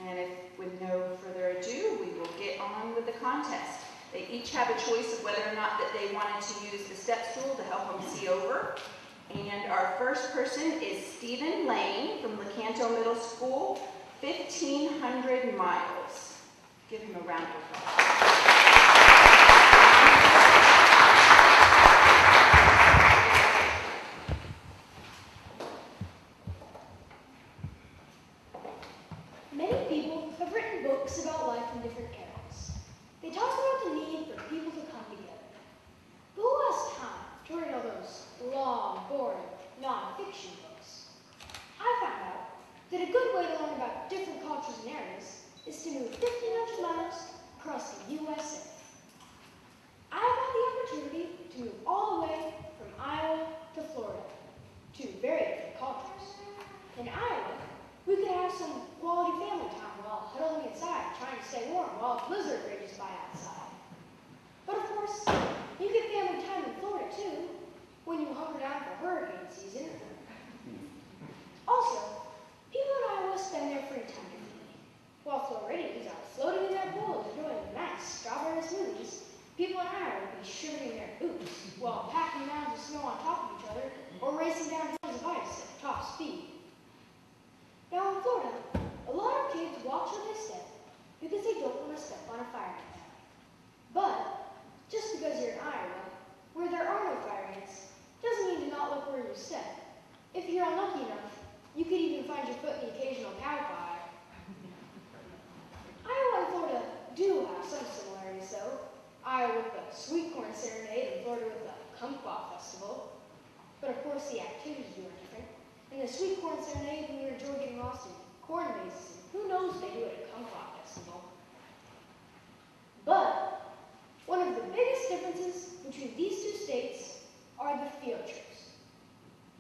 And with no further ado, we will get on with the contest. They each have a choice of whether or not that they wanted to use the step stool to help them see over. And our first person is Stephen Lane from Lecanto Middle School, 1,500 miles. Give him a round of applause. Many people have written books about life in different eras. They talk about the need for people to come together. But who has time to read all those long, boring, non-fiction books? I found out that a good way to learn about different cultures and eras is to move 1,500 miles across the USA. I got the opportunity to move all the way from Iowa to Florida, two very different cultures. In Iowa, we could have some quality family time while huddling inside, trying to stay warm while a blizzard rages by outside. But of course, you get family time in Florida too, when you hunker down for hurricane season. Also, people in Iowa spend their free time differently. While Floridians are floating in their pools enjoying nice strawberry smoothies, people in Iowa would be shivering in their boots while packing mounds of snow on top of each other or racing down hills of ice at top speed. Now in Florida, a lot of kids watch where they step because they don't want to step on a fire ant. But just because you're in Iowa, where there are no fire ants, doesn't mean to not look where you step. If you're unlucky enough, you could even find your foot in the occasional cow fire. Iowa and Florida do have some similarities though. Iowa with the sweet corn serenade and Florida with the kumquat festival. But of course the activities are different. In the sweet corn serenade, we enjoy getting lost in corn mazes, and who knows what they do at a kumquat festival. But one of the biggest differences between these two states are the field trips.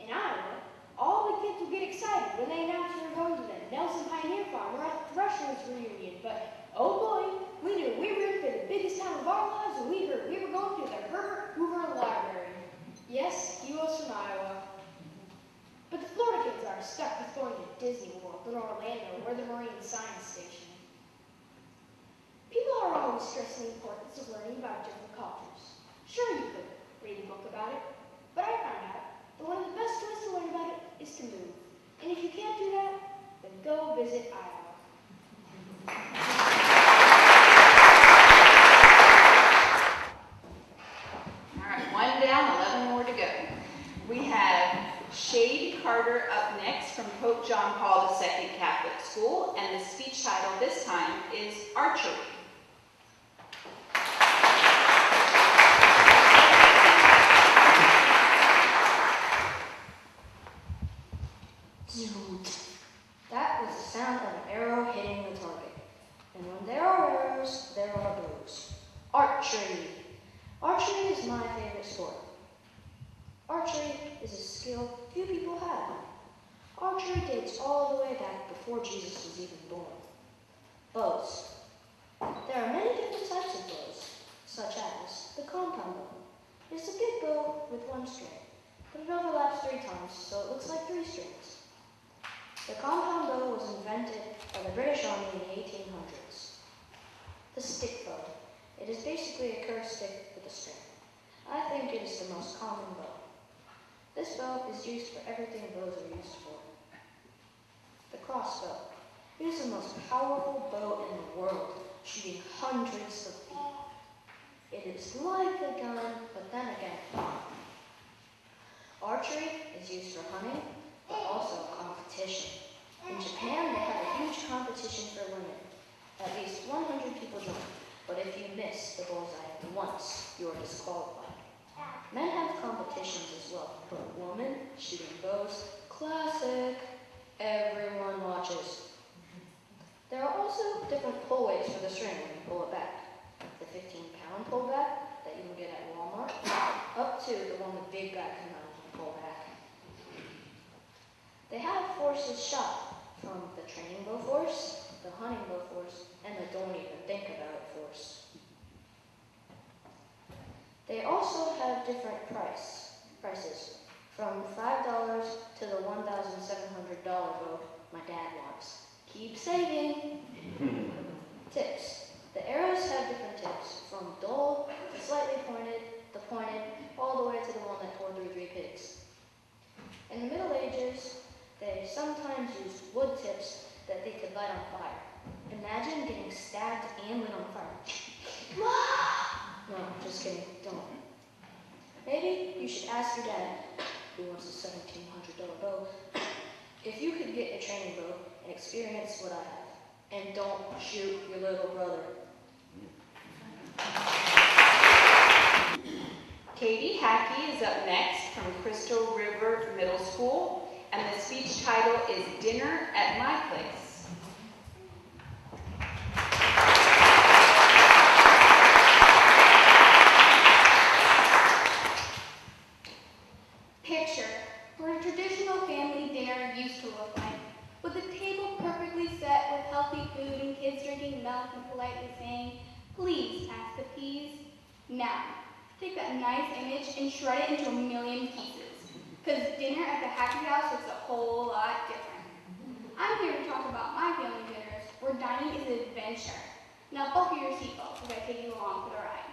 In Iowa, all the kids will get excited when they announce they're going to the Nelson Pioneer Farm or at the Thresher's reunion, but oh boy, we knew we were in for the biggest time of our lives when we heard we were going to the Herbert Hoover Library. Yes, he was from Iowa. But the Florida kids are stuck with going to Disney World in Orlando or the Marine Science Station. People are always stressing the importance of learning about different cultures. Sure, you could read a book about it, but I found out that one of the best ways to learn about it is to move. And if you can't do that, then go visit Iowa. All right, one down, 11 more to go. We have Shade Carter up next from Pope John Paul II Catholic School, and the speech title this time is Archery. That was the sound of an arrow hitting the target. And when there are arrows, there are bows. Archery. Archery is my favorite sport. Archery is a skill few people have. Archery dates all the way back before Jesus was even born. Bows. There are many different types of bows, such as the compound bow. It's a big bow with one string, but it overlaps 3 times, so it looks like 3 strings. The compound bow was invented by the British Army in the 1800s. The stick bow. It is basically a curved stick with a string. I think it is the most common bow. This bow is used for everything bows are used for. The crossbow. It is the most powerful bow in the world, shooting hundreds of feet. It is like a gun, but then again, not. Archery is used for hunting, but also competition. In Japan, they have a huge competition for women. At least 100 people join, but if you miss the bullseye once, you are disqualified. Men have competitions as well, but women shooting bows, classic. Everyone watches. There are also different pull weights for the string when you pull it back. The 15-pound pull back that you can get at Walmart, up to the one the big guy can pull back. They have forces shot from the training bow force, the hunting bow force, and the don't even think about it force. They also have different prices, from $5 to the $1,700 bow my dad wants. Keep saving! Tips. The arrows have different tips, from dull to slightly pointed, all the way to the one that tore through 3 pigs. In the Middle Ages, they sometimes used wood tips that they could light on fire. Imagine getting stabbed and lit on fire. No, just kidding, don't. Maybe you should ask your dad, who wants a $1,700 bow, if you could get a training bow and experience what I have. And don't shoot your little brother. Katie Hackey is up next from Crystal River Middle School, and the speech title is Dinner at My Place. Picture what a traditional family dinner used to look like, with the table perfectly set with healthy food and kids drinking milk and politely saying, "Please pass the peas." Now, take that nice image and shred it into a million pieces, because dinner at the Hackey House looks a whole lot different. I'm here to talk about my family dinners, where dining is an adventure. Now buckle your seatbelts as I take you along for the ride.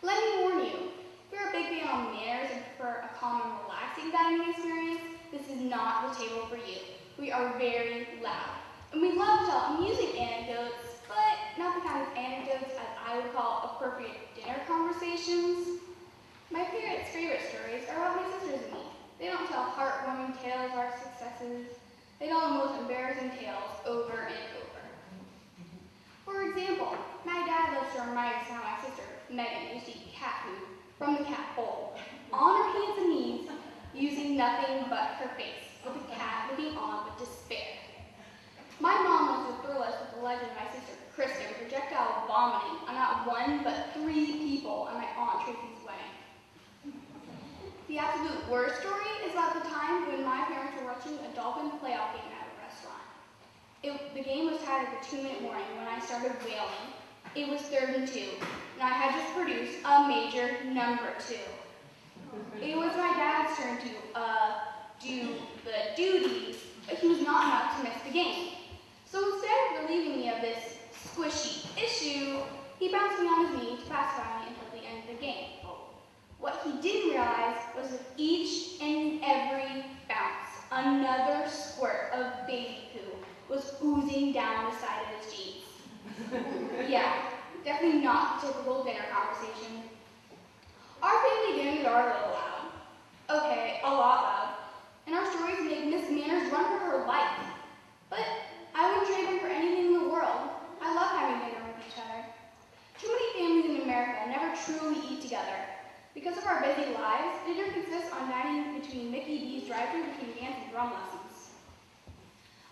Let me warn you, if you're a big fan on manners and prefer a calm and relaxing dining experience, this is not the table for you. We are very loud, and we love to tell amusing anecdotes, but not the kind of anecdotes as I would call appropriate dinner conversations. My parents' favorite stories are about my sisters and me. They don't tell heartwarming tales of our successes. They tell the most embarrassing tales over and over. For example, my dad loves to remind us how my sister, Megan, used to eat cat food from the cat bowl, on her hands and knees, using nothing but her face, with the cat looking on with despair. My mom wants to thrill us with the legend of my sister Kristen projectile vomiting on not one but 3 people on my Aunt Tracy's wedding. The absolute worst story is about the time when my parents were watching a Dolphin playoff game at a restaurant. The game was tied at the 2-minute warning when I started wailing. It was 3rd and 2, and I had just produced a major number 2. It was my dad's turn to do the duties, but he was not enough to miss the game. So instead of relieving me of this squishy issue, he bounced me on his knee to pacify me until the end of the game. What he didn't realize was with each and every bounce, another squirt of baby poo was oozing down the side of his jeans. Yeah, definitely not the typical dinner conversation. Our family dinners are a little loud. Okay, a lot loud. And our stories make Miss Manners run for her life. But I wouldn't trade them for anything in the world. I love having dinner with each other. Too many families in America never truly eat together. Because of our busy lives, dinner consists on dining between Mickey D's drive-thru between dance and drum lessons.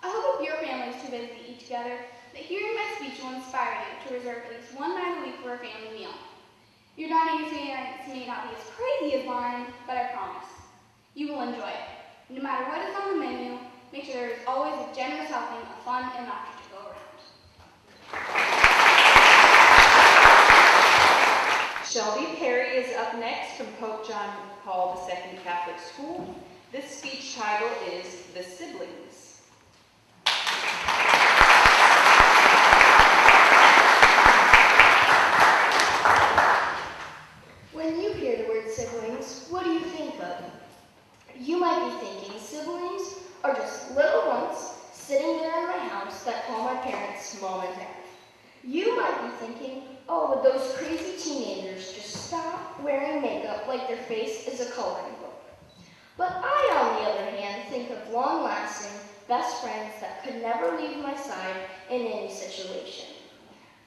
I hope if your family is too busy to eat together, that hearing my speech will inspire you to reserve at least one night a week for a family meal. Your dining experience may not be as crazy as mine, but I promise, you will enjoy it. No matter what is on the menu, make sure there is always a generous helping of fun and laughter to go around. Shelby Perry is up next from Pope John Paul II Catholic School. This speech title is The Siblings. When you hear the word siblings, what do you think of? You might be thinking siblings are just little ones sitting there in my house that call my parents mom and dad. You might be thinking, oh, would those crazy teenagers just stop wearing makeup like their face is a coloring book? But I, on the other hand, think of long-lasting best friends that could never leave my side in any situation.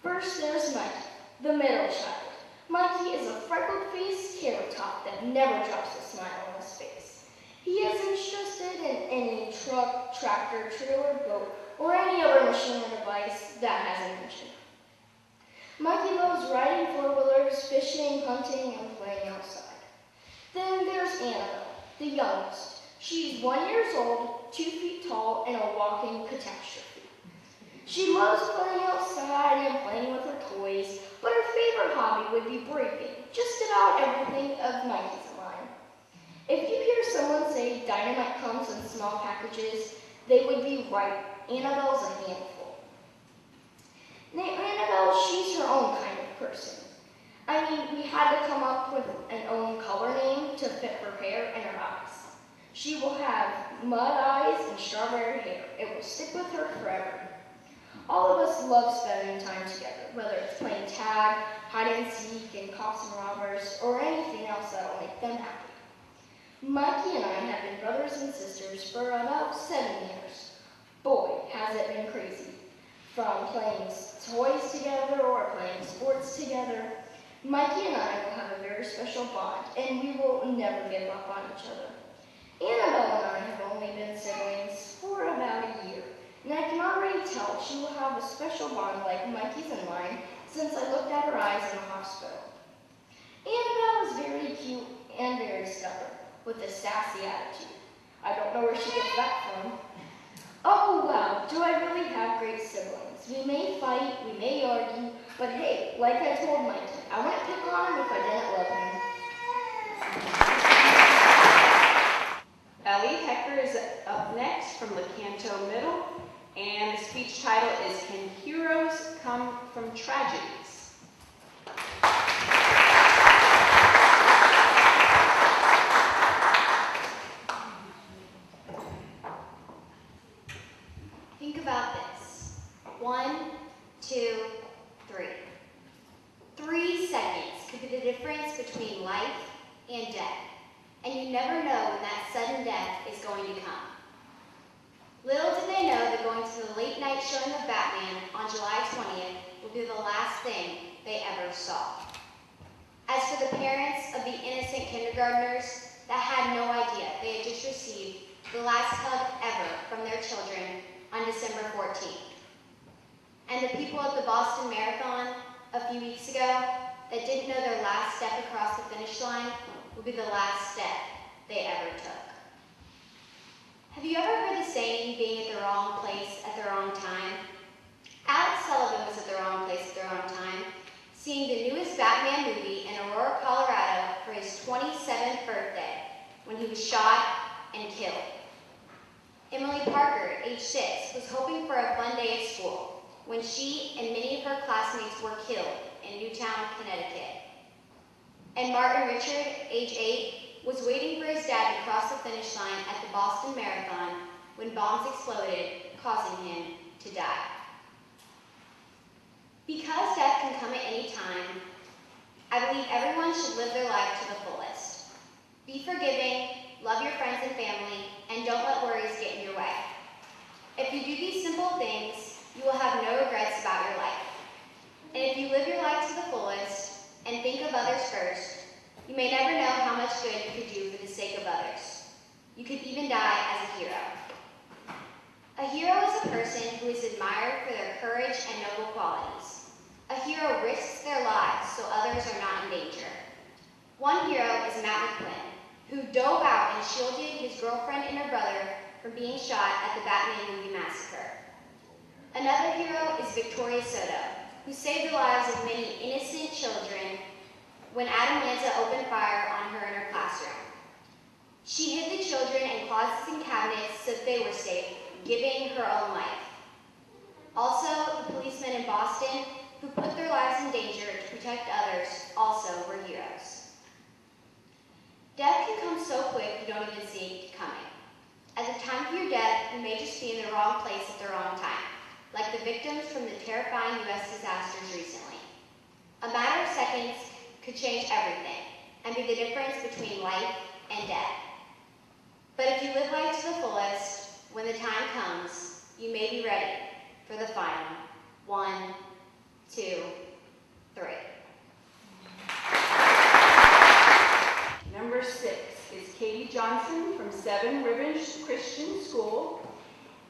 First, there's Mikey, the middle child. Mikey is a freckled-faced carrot top that never drops a smile on his face. He isn't interested in any truck, tractor, trailer, boat, or any other machine or device that has an engine. Mikey loves riding four-wheelers, fishing, hunting, and playing outside. Then there's Annabelle, the youngest. She's 1 year old, 2 feet tall, and a walking catastrophe. She loves playing outside and playing with her toys, but her favorite hobby would be breaking just about everything of Mikey's line. If you hear someone say dynamite comes in small packages, they would be right. Annabelle's a handful. own kind of person. I mean, we had to come up with an own color name to fit her hair and her eyes. She will have mud eyes and strawberry hair. It will stick with her forever. All of us love spending time together, whether it's playing tag, hide and seek, and cops and robbers, or anything else that will make them happy. Mikey and I have been brothers and sisters for about 7 years. Boy, has it been crazy. From playing toys together or playing sports together, Mikey and I will have a very special bond, and we will never give up on each other. Annabelle and I have only been siblings for about a year, and I can already tell she will have a special bond like Mikey's and mine since I looked at her eyes in the hospital. Annabelle is very cute and very stubborn, with a sassy attitude. I don't know where she gets that from. Oh wow, do I really have great siblings. We may fight, we may argue, but hey, like I told Mikey, I wouldn't pick on him if I didn't love him. Ellie Hecker is up next from Lecanto Middle, and the speech title is Can Heroes Come from Tragedies? Think about this. 1, 2, 3. 3 seconds could be the difference between life and death. And you never know when that sudden death is going to come. Little did they know that going to the late night showing of Batman on July 20th would be the last thing they ever saw. As for the parents of the innocent kindergartners that had no idea they had just received the last hug ever from their children on December 14th. And the people at the Boston Marathon a few weeks ago that didn't know their last step across the finish line would be the last step they ever took. Have you ever heard the saying, being at the wrong place at the wrong time? Alex Sullivan was at the wrong place at the wrong time, seeing the newest Batman movie in Aurora, Colorado for his 27th birthday when he was shot and killed. Emily Parker, at age 6, was hoping for a fun day at school when she and many of her classmates were killed in Newtown, Connecticut. And Martin Richard, age 8, was waiting for his dad to cross the finish line at the Boston Marathon when bombs exploded, causing him to die. Because death can come at any time, I believe everyone should live their life to the fullest. Be forgiving, love your friends and family, and don't let worries get in your way. If you do these simple things, you will have no regrets about your life. And if you live your life to the fullest and think of others first, you may never know how much good you could do for the sake of others. You could even die as a hero. A hero is a person who is admired for their courage and noble qualities. A hero risks their lives so others are not in danger. One hero is Matt McQuinn, who dove out and shielded his girlfriend and her brother from being shot at the Batman movie massacre. Another hero is Victoria Soto, who saved the lives of many innocent children when Adam Lanza opened fire on her in her classroom. She hid the children in closets and cabinets so that they were safe, giving her own life. Also, the policemen in Boston who put their lives in danger to protect others also were heroes. Death can come so quick you don't even see it coming. At the time of your death, you may just be in the wrong place at the wrong time, like the victims from the terrifying U.S. disasters recently. A matter of seconds could change everything and be the difference between life and death. But if you live life to the fullest, when the time comes, you may be ready for the final 1, 2, 3. Number 6 is Katie Johnson from Seven Rivers Christian School,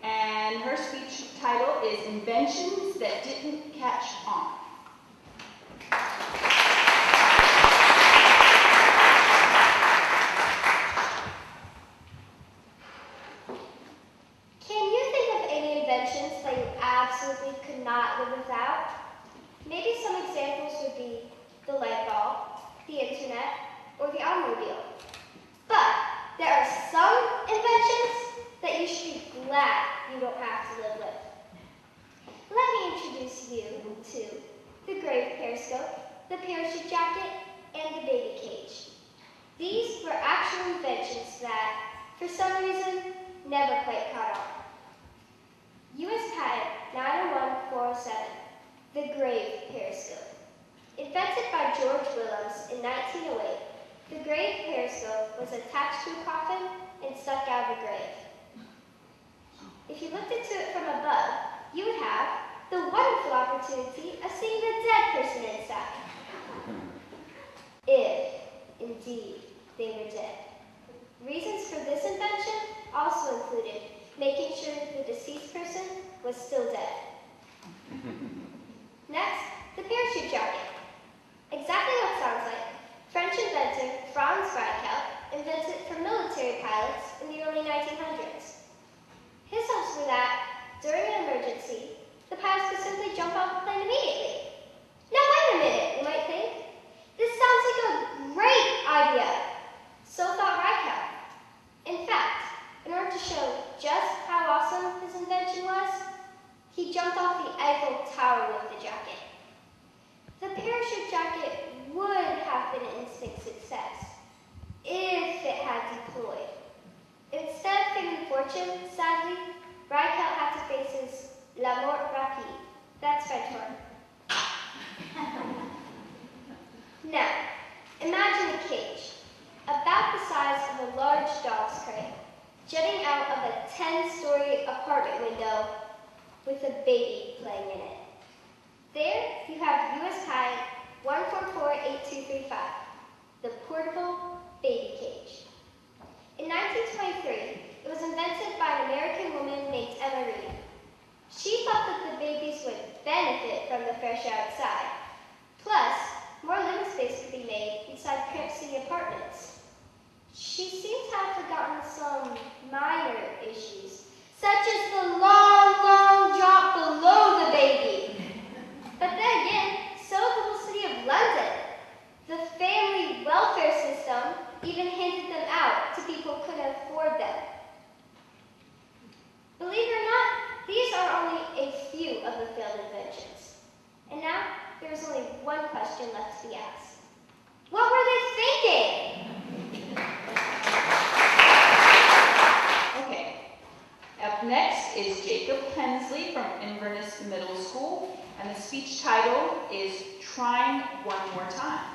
and her speech title is Inventions That Didn't Catch On. Can you think of any inventions that you absolutely could not live without? Maybe some examples would be the light bulb, the internet, or the automobile. But there are some inventions that you should be glad you don't have to live with. Let me introduce you to the great for some reason, never quite caught on. U.S. Patent 901407, the grave periscope. Invented by George Willems in 1908, the grave periscope was attached to a coffin and stuck out of a grave. If you looked into it from above, you would have the wonderful opportunity of seeing the dead person inside. If, indeed, they were dead. Reasons for this invention also included making sure the deceased person was still dead. Next, the parachute jacket. Exactly what it sounds like. French inventor Franz Reichelt invented it for military pilots in the early 1900s. His hopes were that, during an emergency, the pilots could simply jump off the plane immediately. Now wait a minute, you might think. This sounds like a great idea. So thought Reichelt. In fact, in order to show just how awesome his invention was, he jumped off the Eiffel Tower with the jacket. The parachute jacket would have been an instant success if it had deployed. Instead of fitting fortune, sadly, Reichelt had to face his la mort rapide. That's French for. Now, imagine a cage, about the size of a large dog's crate, jutting out of a 10-story apartment window with a baby playing in it. There, you have U.S. Patent 1448235, the portable baby cage. In 1923, it was invented by an American woman named Emma Reed. She thought that the babies would benefit from the fresh air outside. Plus, more living space could be made inside cramped city apartments. She seems to have forgotten some minor issues, such as the long, long drop below the baby. But then again, so did the whole city of London. The family welfare system even handed them out to people who couldn't afford them. Believe it or not, these are only a few of the failed inventions. And now, there's only one question left to be asked. What were they thinking? Okay. Up next is Jacob Hensley from Inverness Middle School, and the speech title is Trying One More Time.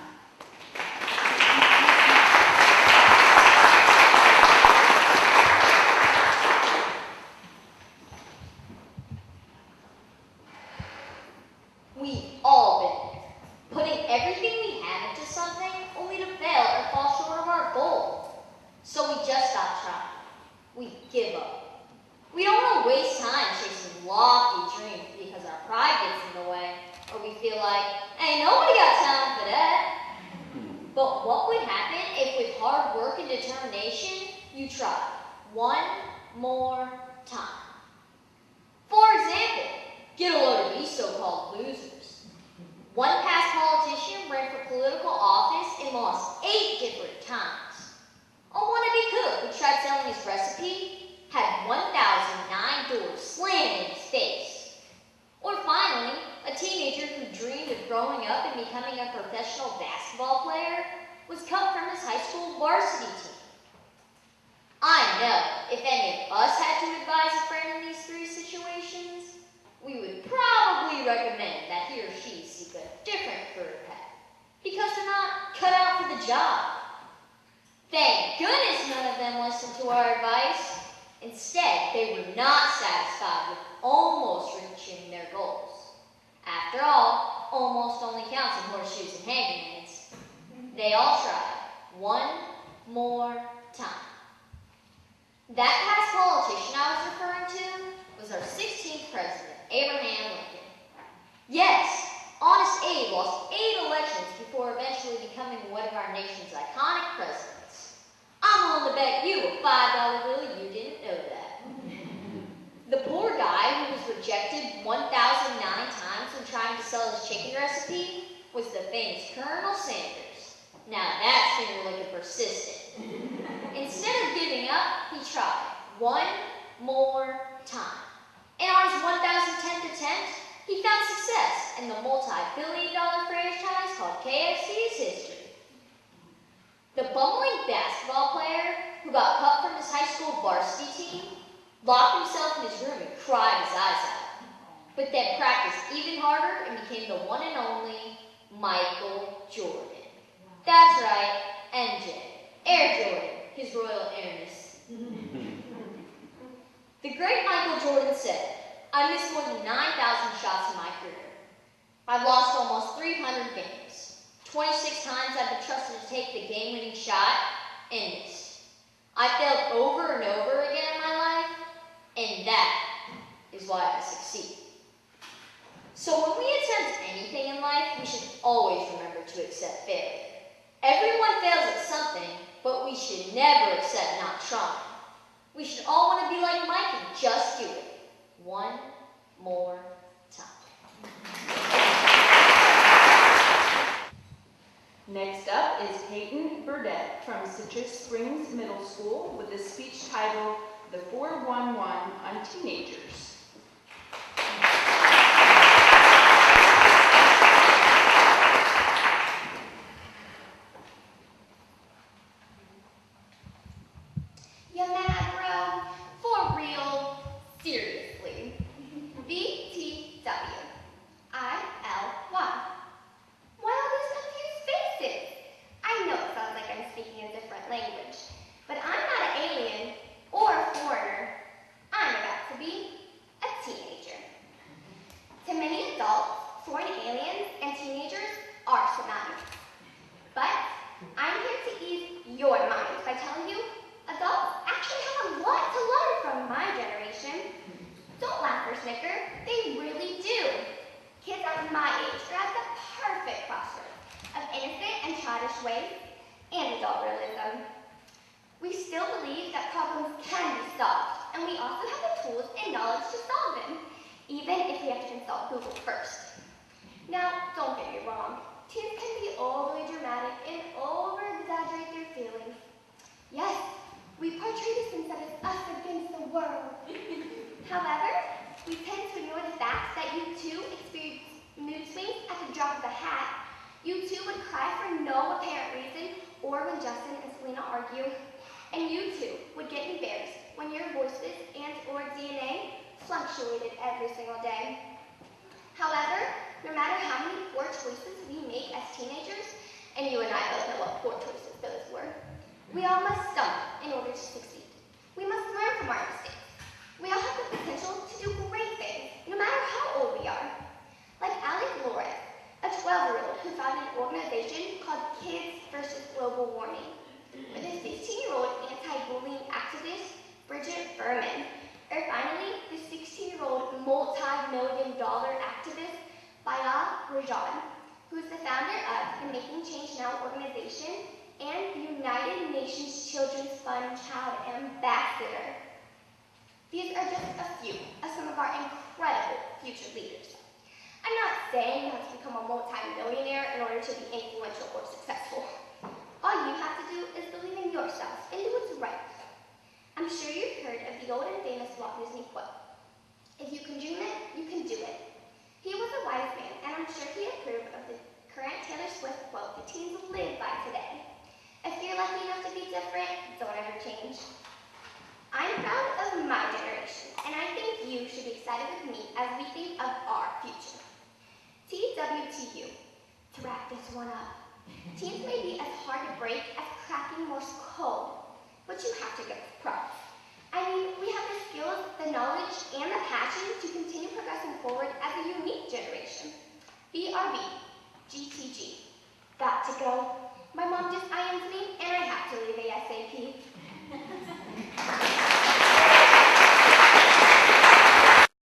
We've all been there, putting everything we have into something only to fail or fall short of our goal. So we just stop trying. We give up. We don't want to waste time chasing lofty dreams because our pride gets in the way, or we feel like, ain't nobody got time for that. But what would happen if with hard work and determination, you tried one more time? For example, get a load of these so-called losers. One past politician ran for political office and lost 8 different times. A wannabe cook who tried selling his recipe had 1,009 doors slammed in his face. Or finally, a teenager who dreamed of growing up and becoming a professional basketball player was cut from his high school varsity team. I know, if any of us had to advise a friend in these 3 situations, we would probably recommend that he or she seek a different career path, because they're not cut out for the job. Thank goodness none of them listened to our advice. Instead, they were not satisfied with almost reaching their goals. After all, almost only counts in horseshoes and hand grenades. They all tried one more time. That past politician I was referring to was our 16th president, Abraham Lincoln. Yes, Honest Abe lost 8 elections before eventually becoming one of our nation's iconic presidents. I'm willing to bet you a $5 bill you didn't know that. The poor guy who was rejected 1,009 times when trying to sell his chicken recipe was the famous Colonel Sanders. Now that's finger-licking persistent. Instead of giving up, he tried one more time. And on his 1,010th attempt, he found success, and the multi-billion-dollar franchise called KFC is history. The bumbling basketball player who who got cut from his high school varsity team, locked himself in his room and cried his eyes out, but then practiced even harder and became the one and only Michael Jordan. That's right, MJ, Air Jordan, his royal airness. The great Michael Jordan said, "I missed more than 9,000 shots in my career. I've lost almost 300 games. 26 times I've been trusted to take the game-winning shot and missed. I failed over and over again in my life, and that is why I succeed." So when we attempt anything in life, we should always remember to accept failure. Everyone fails at something, but we should never accept not trying. We should all want to be like Mike and just do it one more time. Next up is Peyton Burdett from Citrus Springs Middle School with a speech titled The 411 on Teenagers. You mad, bro? For real? Seriously. BTW. ILY. Why all these confused faces? I know it sounds like I'm speaking a different language, but I'm not an alien or a foreigner. I'm about to be a teenager. To many adults, foreign aliens and teenagers are synonymous. But I'm here to ease your mind by telling you adults actually have a lot to learn from my generation. Don't laugh or snicker, they really do. Kids at my age are at the perfect crossroads of innocent and childish ways and adult realism. We still believe that problems can be solved, and we also have the tools and knowledge to solve them, even if we have to consult Google first. Now, don't get me wrong, teens can be overly dramatic and over-exaggerate their feelings. Yes, we portray the sense that it's us against the world. However, we tend to ignore the fact that you too experience mood swings at the drop of a hat. You too would cry for no apparent reason or when Justin and Selena argue. And you too would get embarrassed when your voices and or DNA fluctuated every single day. However, no matter how many poor choices we make as teenagers, and you and I both know what poor choices those were, we all must stumble in order to succeed. We must learn from our mistakes. We all have the potential to do great things, no matter how old we are. Like Alec Flores, a 12-year-old who founded an organization called Kids vs. Global Warming, with a 16-year-old anti-bullying activist, Bridget Berman, or finally, the 16-year-old multi-million-dollar activist, Bayal Rajan, who is the founder of the Making Change Now organization and United Nations Children's Fund Child Ambassador. These are just a few of some of our incredible future leaders. I'm not saying you have to become a multi-millionaire in order to be influential or successful. All you have to do is believe in yourself and do what's right. I'm sure you've heard of the old and famous Walt Disney quote, "If you can dream it, you can do it." He was a wise man, and I'm sure he approved of the current Taylor Swift quote that teens live by today. If you're lucky enough to be different, don't ever change. I'm proud of my generation, and I think you should be excited with me as we think of our future. TWTU, to wrap this one up. Teens may be as hard to break as cracking Morse code, but you have to give us props. I mean, we have the skills, the knowledge, and the passion to continue progressing forward as a unique generation. BRB, GTG, got to go. My mom just